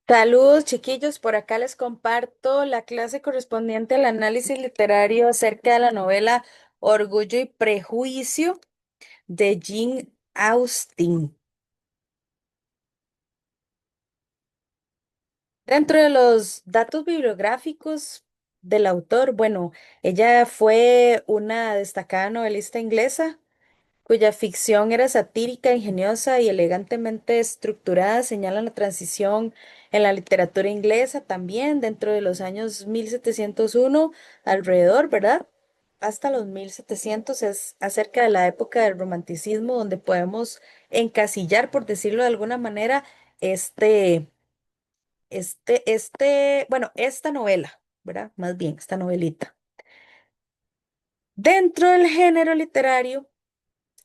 Saludos, chiquillos. Por acá les comparto la clase correspondiente al análisis literario acerca de la novela Orgullo y Prejuicio de Jane Austen. Dentro de los datos bibliográficos del autor, bueno, ella fue una destacada novelista inglesa cuya ficción era satírica, ingeniosa y elegantemente estructurada, señalan la transición en la literatura inglesa también dentro de los años 1701 alrededor, ¿verdad? Hasta los 1700 es acerca de la época del romanticismo donde podemos encasillar, por decirlo de alguna manera, este, bueno, esta novela, ¿verdad? Más bien, esta novelita. Dentro del género literario,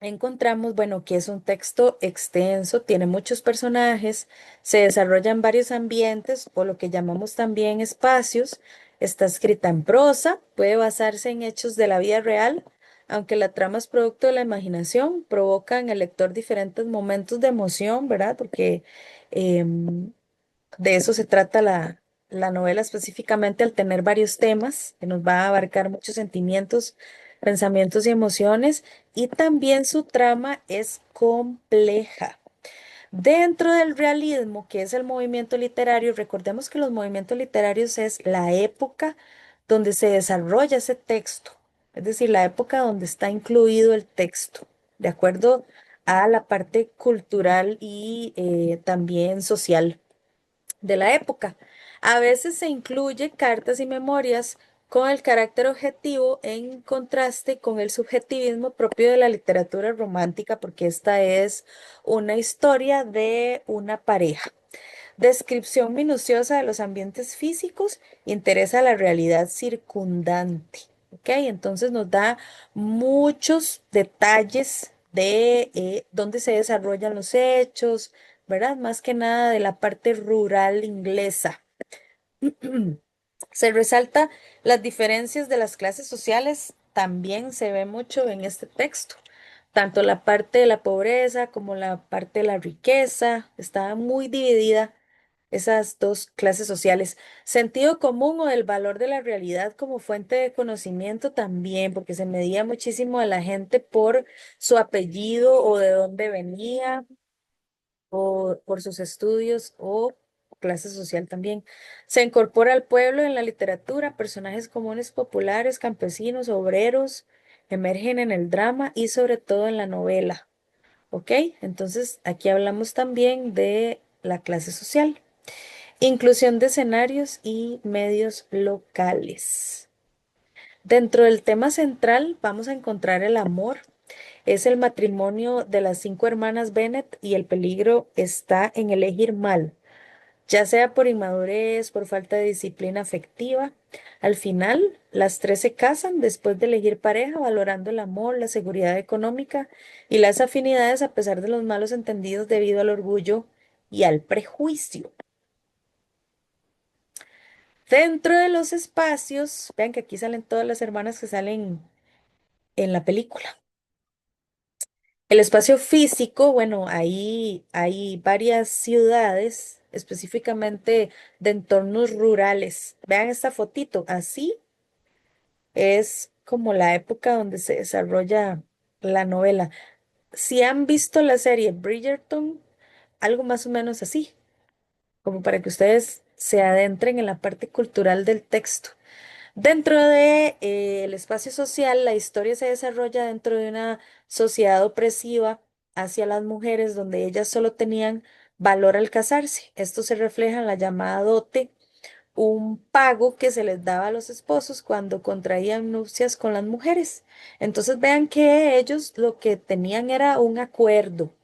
encontramos, bueno, que es un texto extenso, tiene muchos personajes, se desarrolla en varios ambientes o lo que llamamos también espacios, está escrita en prosa, puede basarse en hechos de la vida real, aunque la trama es producto de la imaginación, provoca en el lector diferentes momentos de emoción, ¿verdad? Porque em, de eso se trata la novela específicamente al tener varios temas que nos va a abarcar muchos sentimientos, pensamientos y emociones y también su trama es compleja. Dentro del realismo, que es el movimiento literario, recordemos que los movimientos literarios es la época donde se desarrolla ese texto, es decir, la época donde está incluido el texto, de acuerdo a la parte cultural y también social de la época. A veces se incluye cartas y memorias con el carácter objetivo en contraste con el subjetivismo propio de la literatura romántica, porque esta es una historia de una pareja. Descripción minuciosa de los ambientes físicos, interesa la realidad circundante. ¿Ok? Entonces nos da muchos detalles de dónde se desarrollan los hechos, ¿verdad? Más que nada de la parte rural inglesa. Se resalta las diferencias de las clases sociales, también se ve mucho en este texto. Tanto la parte de la pobreza como la parte de la riqueza, está muy dividida esas dos clases sociales. Sentido común o el valor de la realidad como fuente de conocimiento también, porque se medía muchísimo a la gente por su apellido o de dónde venía o por sus estudios o clase social también. Se incorpora al pueblo en la literatura, personajes comunes populares, campesinos, obreros, emergen en el drama y sobre todo en la novela. ¿Ok? Entonces aquí hablamos también de la clase social. Inclusión de escenarios y medios locales. Dentro del tema central vamos a encontrar el amor. Es el matrimonio de las cinco hermanas Bennet y el peligro está en elegir mal, ya sea por inmadurez, por falta de disciplina afectiva. Al final, las tres se casan después de elegir pareja, valorando el amor, la seguridad económica y las afinidades a pesar de los malos entendidos debido al orgullo y al prejuicio. Dentro de los espacios, vean que aquí salen todas las hermanas que salen en la película. El espacio físico, bueno, ahí hay varias ciudades, específicamente de entornos rurales. Vean esta fotito, así es como la época donde se desarrolla la novela. Si han visto la serie Bridgerton, algo más o menos así, como para que ustedes se adentren en la parte cultural del texto. Dentro de, el espacio social, la historia se desarrolla dentro de una sociedad opresiva hacia las mujeres, donde ellas solo tenían valor al casarse. Esto se refleja en la llamada dote, un pago que se les daba a los esposos cuando contraían nupcias con las mujeres. Entonces vean que ellos lo que tenían era un acuerdo,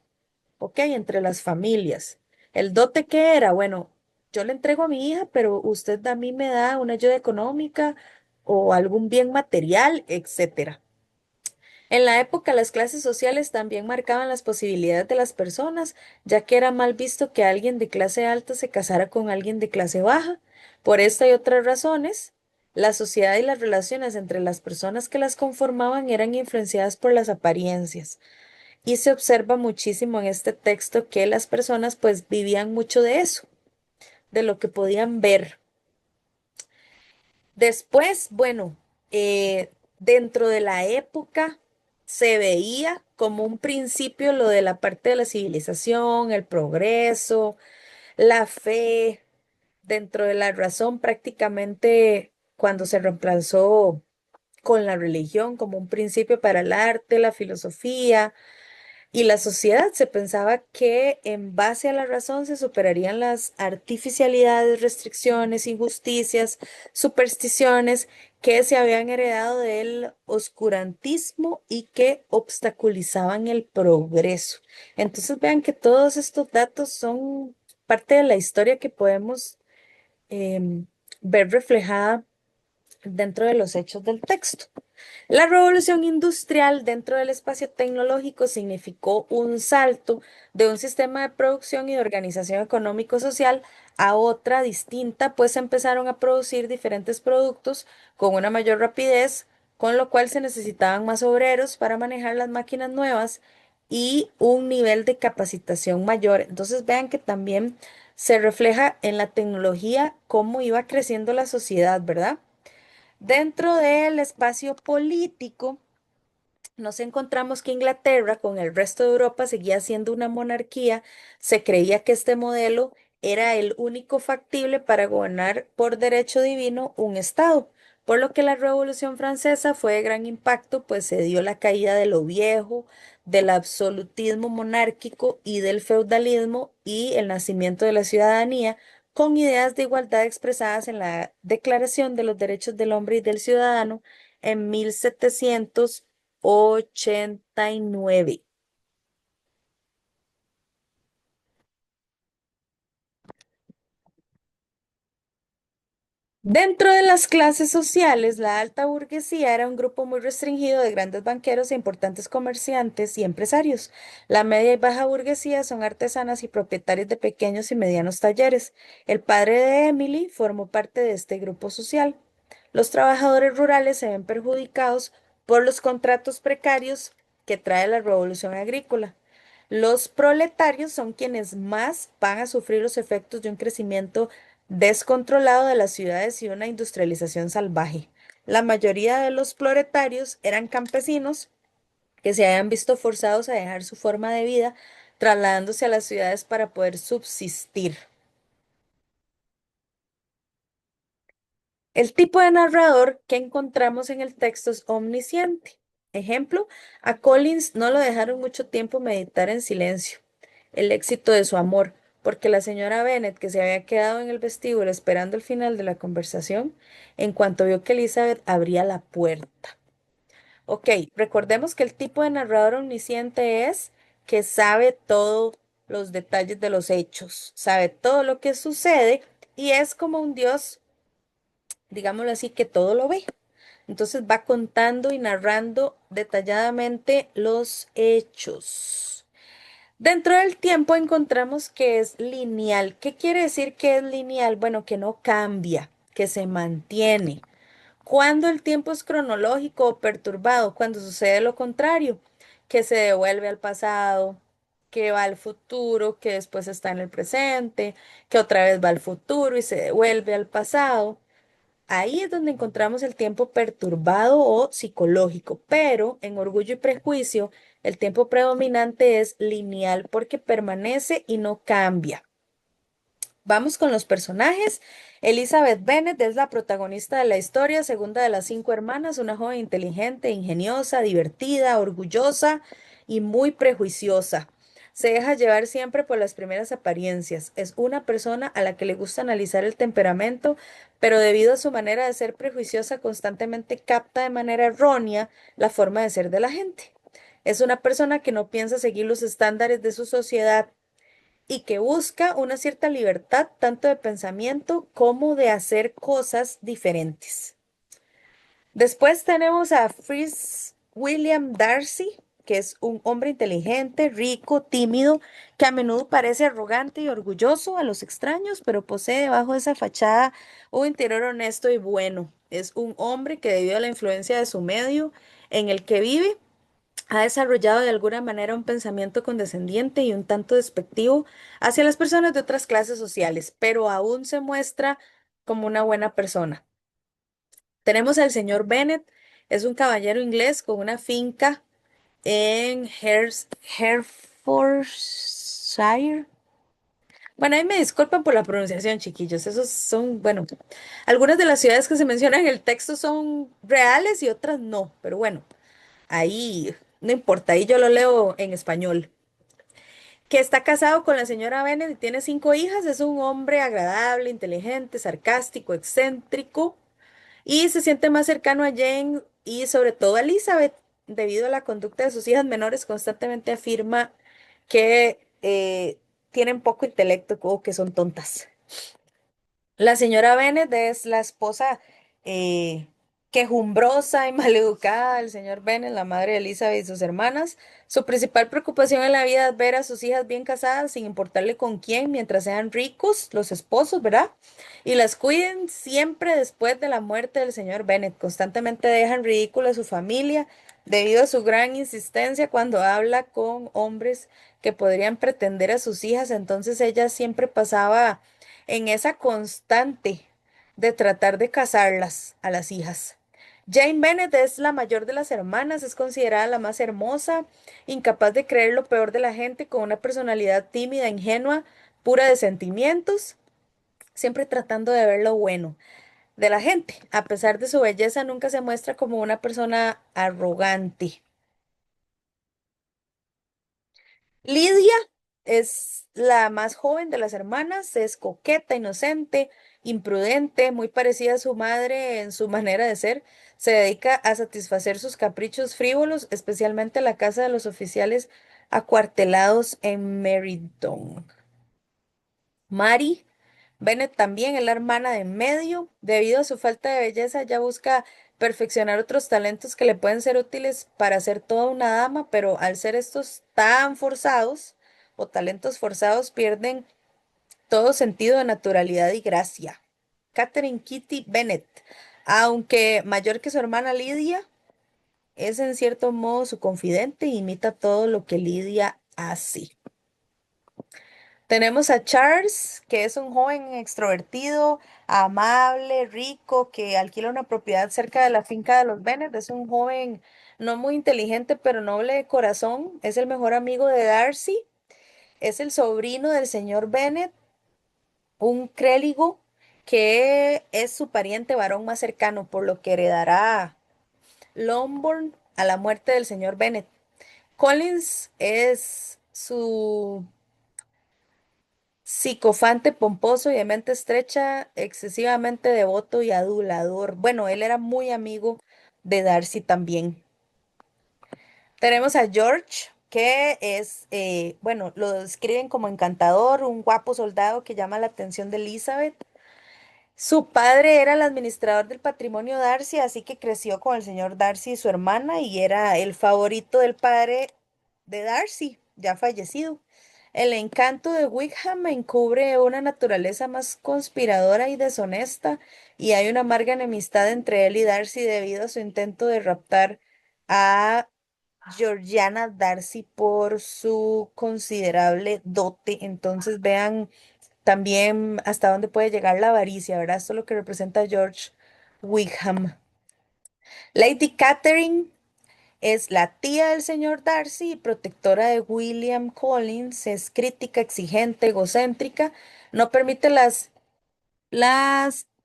¿ok? Entre las familias. ¿El dote qué era? Bueno, yo le entrego a mi hija, pero usted a mí me da una ayuda económica o algún bien material, etcétera. En la época, las clases sociales también marcaban las posibilidades de las personas, ya que era mal visto que alguien de clase alta se casara con alguien de clase baja. Por esta y otras razones, la sociedad y las relaciones entre las personas que las conformaban eran influenciadas por las apariencias. Y se observa muchísimo en este texto que las personas pues vivían mucho de eso, de lo que podían ver. Después, bueno, dentro de la época se veía como un principio lo de la parte de la civilización, el progreso, la fe, dentro de la razón prácticamente cuando se reemplazó con la religión como un principio para el arte, la filosofía y la sociedad. Se pensaba que en base a la razón se superarían las artificialidades, restricciones, injusticias, supersticiones que se habían heredado del oscurantismo y que obstaculizaban el progreso. Entonces vean que todos estos datos son parte de la historia que podemos em, ver reflejada dentro de los hechos del texto. La revolución industrial dentro del espacio tecnológico significó un salto de un sistema de producción y de organización económico-social a otra distinta, pues empezaron a producir diferentes productos con una mayor rapidez, con lo cual se necesitaban más obreros para manejar las máquinas nuevas y un nivel de capacitación mayor. Entonces vean que también se refleja en la tecnología cómo iba creciendo la sociedad, ¿verdad? Dentro del espacio político, nos encontramos que Inglaterra, con el resto de Europa, seguía siendo una monarquía. Se creía que este modelo era el único factible para gobernar por derecho divino un estado, por lo que la Revolución Francesa fue de gran impacto, pues se dio la caída de lo viejo, del absolutismo monárquico y del feudalismo y el nacimiento de la ciudadanía con ideas de igualdad expresadas en la Declaración de los Derechos del Hombre y del Ciudadano en 1789. Dentro de las clases sociales, la alta burguesía era un grupo muy restringido de grandes banqueros e importantes comerciantes y empresarios. La media y baja burguesía son artesanas y propietarios de pequeños y medianos talleres. El padre de Emily formó parte de este grupo social. Los trabajadores rurales se ven perjudicados por los contratos precarios que trae la revolución agrícola. Los proletarios son quienes más van a sufrir los efectos de un crecimiento descontrolado de las ciudades y una industrialización salvaje. La mayoría de los proletarios eran campesinos que se habían visto forzados a dejar su forma de vida, trasladándose a las ciudades para poder subsistir. El tipo de narrador que encontramos en el texto es omnisciente. Ejemplo, a Collins no lo dejaron mucho tiempo meditar en silencio el éxito de su amor, porque la señora Bennet, que se había quedado en el vestíbulo esperando el final de la conversación, en cuanto vio que Elizabeth abría la puerta. Ok, recordemos que el tipo de narrador omnisciente es que sabe todos los detalles de los hechos, sabe todo lo que sucede y es como un dios, digámoslo así, que todo lo ve. Entonces va contando y narrando detalladamente los hechos. Dentro del tiempo encontramos que es lineal. ¿Qué quiere decir que es lineal? Bueno, que no cambia, que se mantiene. Cuando el tiempo es cronológico o perturbado, cuando sucede lo contrario, que se devuelve al pasado, que va al futuro, que después está en el presente, que otra vez va al futuro y se devuelve al pasado. Ahí es donde encontramos el tiempo perturbado o psicológico, pero en Orgullo y Prejuicio el tiempo predominante es lineal porque permanece y no cambia. Vamos con los personajes. Elizabeth Bennet es la protagonista de la historia, segunda de las cinco hermanas, una joven inteligente, ingeniosa, divertida, orgullosa y muy prejuiciosa. Se deja llevar siempre por las primeras apariencias. Es una persona a la que le gusta analizar el temperamento, pero debido a su manera de ser prejuiciosa, constantemente capta de manera errónea la forma de ser de la gente. Es una persona que no piensa seguir los estándares de su sociedad y que busca una cierta libertad tanto de pensamiento como de hacer cosas diferentes. Después tenemos a Fritz William Darcy, que es un hombre inteligente, rico, tímido, que a menudo parece arrogante y orgulloso a los extraños, pero posee debajo de esa fachada un interior honesto y bueno. Es un hombre que debido a la influencia de su medio en el que vive, Ha desarrollado de alguna manera un pensamiento condescendiente y un tanto despectivo hacia las personas de otras clases sociales, pero aún se muestra como una buena persona. Tenemos al señor Bennet, es un caballero inglés con una finca en Herefordshire. Bueno, ahí me disculpan por la pronunciación, chiquillos. Esos son, bueno, algunas de las ciudades que se mencionan en el texto son reales y otras no, pero bueno, ahí no importa, ahí yo lo leo en español. Que está casado con la señora Bennet y tiene 5 hijas, es un hombre agradable, inteligente, sarcástico, excéntrico y se siente más cercano a Jane y sobre todo a Elizabeth. Debido a la conducta de sus hijas menores, constantemente afirma que tienen poco intelecto o que son tontas. La señora Bennet es la esposa eh, quejumbrosa y maleducada del señor Bennet, la madre de Elizabeth y sus hermanas. Su principal preocupación en la vida es ver a sus hijas bien casadas, sin importarle con quién, mientras sean ricos, los esposos, ¿verdad? Y las cuiden siempre después de la muerte del señor Bennet. Constantemente dejan ridículo a su familia debido a su gran insistencia cuando habla con hombres que podrían pretender a sus hijas. Entonces ella siempre pasaba en esa constante de tratar de casarlas a las hijas. Jane Bennet es la mayor de las hermanas, es considerada la más hermosa, incapaz de creer lo peor de la gente, con una personalidad tímida, ingenua, pura de sentimientos, siempre tratando de ver lo bueno de la gente. A pesar de su belleza, nunca se muestra como una persona arrogante. Lidia es la más joven de las hermanas, es coqueta, inocente, imprudente, muy parecida a su madre en su manera de ser. Se dedica a satisfacer sus caprichos frívolos, especialmente en la casa de los oficiales acuartelados en Meriden. Mary Bennett también es la hermana de en medio. Debido a su falta de belleza, ella busca perfeccionar otros talentos que le pueden ser útiles para ser toda una dama, pero al ser estos tan forzados o talentos forzados, pierden todo sentido de naturalidad y gracia. Catherine Kitty Bennett, aunque mayor que su hermana Lydia, es en cierto modo su confidente e imita todo lo que Lydia hace. Tenemos a Charles, que es un joven extrovertido, amable, rico, que alquila una propiedad cerca de la finca de los Bennet. Es un joven no muy inteligente, pero noble de corazón. Es el mejor amigo de Darcy. Es el sobrino del señor Bennet, un créligo que es su pariente varón más cercano, por lo que heredará Longbourn a la muerte del señor Bennet. Collins es su psicofante, pomposo y de mente estrecha, excesivamente devoto y adulador. Bueno, él era muy amigo de Darcy también. Tenemos a George, que es, bueno, lo describen como encantador, un guapo soldado que llama la atención de Elizabeth. Su padre era el administrador del patrimonio Darcy, así que creció con el señor Darcy y su hermana y era el favorito del padre de Darcy, ya fallecido. El encanto de Wickham encubre una naturaleza más conspiradora y deshonesta, y hay una amarga enemistad entre él y Darcy debido a su intento de raptar a Georgiana Darcy por su considerable dote. Entonces vean también hasta dónde puede llegar la avaricia, ¿verdad? Esto es lo que representa George Wickham. Lady Catherine es la tía del señor Darcy y protectora de William Collins. Es crítica, exigente, egocéntrica. No permite las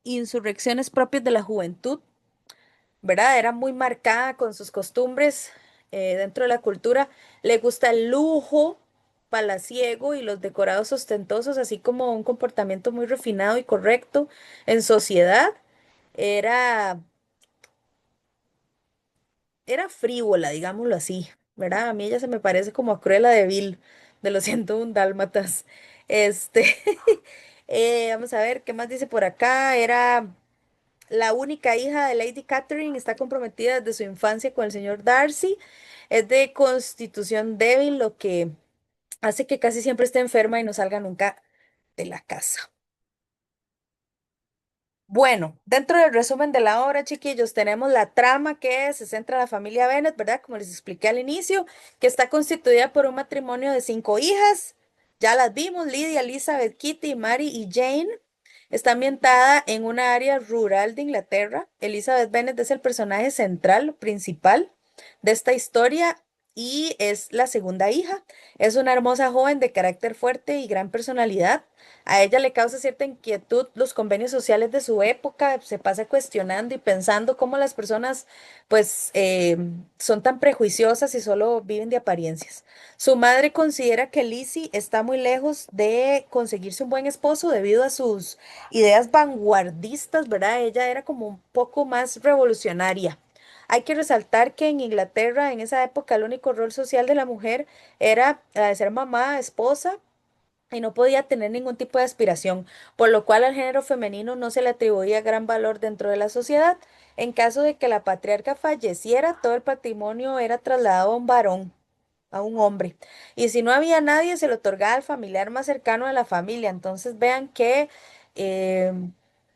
insurrecciones propias de la juventud, ¿verdad? Era muy marcada con sus costumbres dentro de la cultura. Le gusta el lujo palaciego y los decorados ostentosos, así como un comportamiento muy refinado y correcto en sociedad. Era, era frívola, digámoslo así, ¿verdad? A mí ella se me parece como a Cruella de Vil, de los 101 dálmatas. Este, vamos a ver, ¿qué más dice por acá? Era la única hija de Lady Catherine, está comprometida desde su infancia con el señor Darcy. Es de constitución débil, lo que hace que casi siempre esté enferma y no salga nunca de la casa. Bueno, dentro del resumen de la obra, chiquillos, tenemos la trama que se centra en la familia Bennett, ¿verdad? Como les expliqué al inicio, que está constituida por un matrimonio de 5 hijas. Ya las vimos, Lydia, Elizabeth, Kitty, Mary y Jane. Está ambientada en una área rural de Inglaterra. Elizabeth Bennet es el personaje central, principal de esta historia y es la segunda hija. Es una hermosa joven de carácter fuerte y gran personalidad. A ella le causa cierta inquietud los convenios sociales de su época. Se pasa cuestionando y pensando cómo las personas, pues, son tan prejuiciosas y solo viven de apariencias. Su madre considera que Lizzie está muy lejos de conseguirse un buen esposo debido a sus ideas vanguardistas, ¿verdad? Ella era como un poco más revolucionaria. Hay que resaltar que en Inglaterra, en esa época, el único rol social de la mujer era la de ser mamá, esposa, y no podía tener ningún tipo de aspiración, por lo cual al género femenino no se le atribuía gran valor dentro de la sociedad. En caso de que la patriarca falleciera, todo el patrimonio era trasladado a un varón, a un hombre. Y si no había nadie, se le otorgaba al familiar más cercano de la familia. Entonces vean que eh,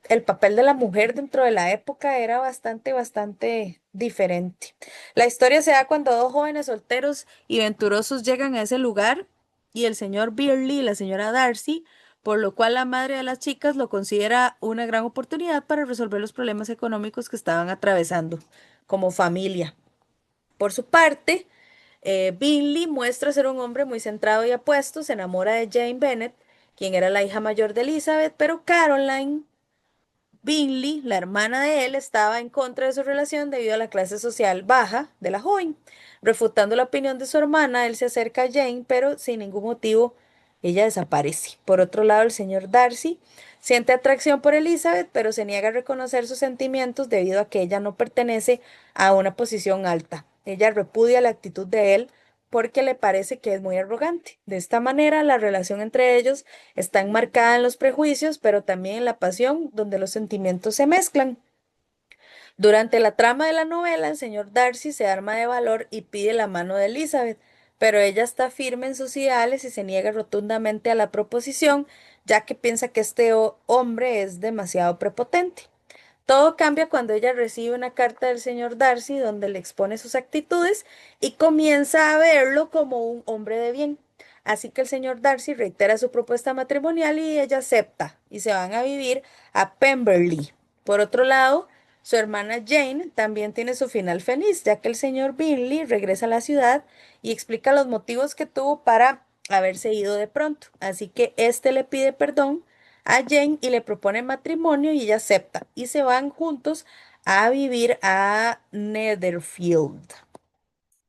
el papel de la mujer dentro de la época era bastante diferente. La historia se da cuando dos jóvenes solteros y venturosos llegan a ese lugar y el señor Birley y la señora Darcy, por lo cual la madre de las chicas lo considera una gran oportunidad para resolver los problemas económicos que estaban atravesando como familia. Por su parte, Bingley muestra ser un hombre muy centrado y apuesto, se enamora de Jane Bennet, quien era la hija mayor de Elizabeth, pero Caroline Bingley, la hermana de él, estaba en contra de su relación debido a la clase social baja de la joven. Refutando la opinión de su hermana, él se acerca a Jane, pero sin ningún motivo ella desaparece. Por otro lado, el señor Darcy siente atracción por Elizabeth, pero se niega a reconocer sus sentimientos debido a que ella no pertenece a una posición alta. Ella repudia la actitud de él porque le parece que es muy arrogante. De esta manera, la relación entre ellos está enmarcada en los prejuicios, pero también en la pasión, donde los sentimientos se mezclan. Durante la trama de la novela, el señor Darcy se arma de valor y pide la mano de Elizabeth, pero ella está firme en sus ideales y se niega rotundamente a la proposición, ya que piensa que este hombre es demasiado prepotente. Todo cambia cuando ella recibe una carta del señor Darcy donde le expone sus actitudes y comienza a verlo como un hombre de bien. Así que el señor Darcy reitera su propuesta matrimonial y ella acepta y se van a vivir a Pemberley. Por otro lado, su hermana Jane también tiene su final feliz, ya que el señor Bingley regresa a la ciudad y explica los motivos que tuvo para haberse ido de pronto. Así que este le pide perdón a Jane y le propone matrimonio y ella acepta y se van juntos a vivir a Netherfield.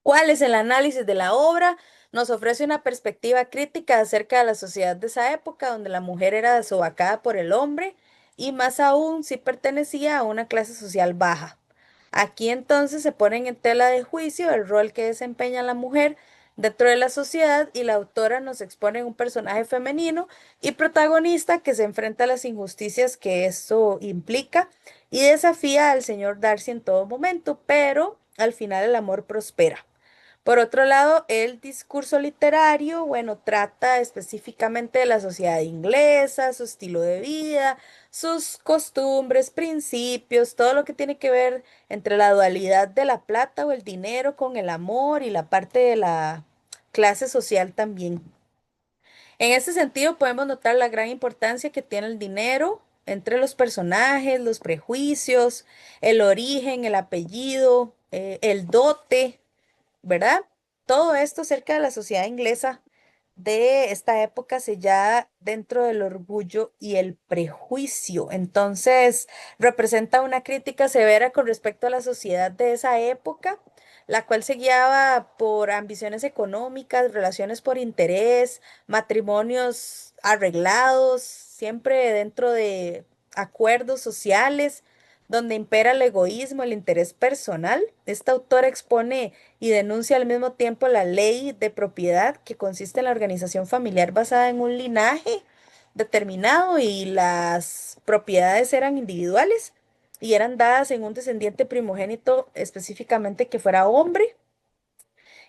¿Cuál es el análisis de la obra? Nos ofrece una perspectiva crítica acerca de la sociedad de esa época, donde la mujer era sobacada por el hombre y más aún si pertenecía a una clase social baja. Aquí entonces se ponen en tela de juicio el rol que desempeña la mujer dentro de la sociedad y la autora nos expone un personaje femenino y protagonista que se enfrenta a las injusticias que esto implica y desafía al señor Darcy en todo momento, pero al final el amor prospera. Por otro lado, el discurso literario, bueno, trata específicamente de la sociedad inglesa, su estilo de vida, sus costumbres, principios, todo lo que tiene que ver entre la dualidad de la plata o el dinero con el amor y la parte de la clase social también. En este sentido, podemos notar la gran importancia que tiene el dinero entre los personajes, los prejuicios, el origen, el apellido, el dote, ¿verdad? Todo esto acerca de la sociedad inglesa de esta época se ya dentro del orgullo y el prejuicio. Entonces, representa una crítica severa con respecto a la sociedad de esa época, la cual se guiaba por ambiciones económicas, relaciones por interés, matrimonios arreglados, siempre dentro de acuerdos sociales, donde impera el egoísmo, el interés personal. Esta autora expone y denuncia al mismo tiempo la ley de propiedad que consiste en la organización familiar basada en un linaje determinado y las propiedades eran individuales y eran dadas en un descendiente primogénito específicamente que fuera hombre.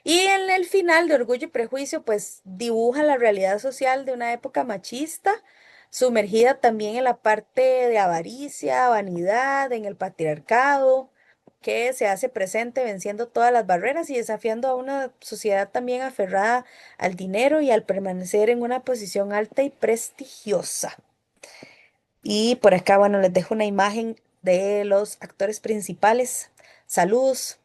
Y en el final de Orgullo y Prejuicio, pues dibuja la realidad social de una época machista, sumergida también en la parte de avaricia, vanidad, en el patriarcado, que se hace presente venciendo todas las barreras y desafiando a una sociedad también aferrada al dinero y al permanecer en una posición alta y prestigiosa. Y por acá, bueno, les dejo una imagen de los actores principales. Saludos.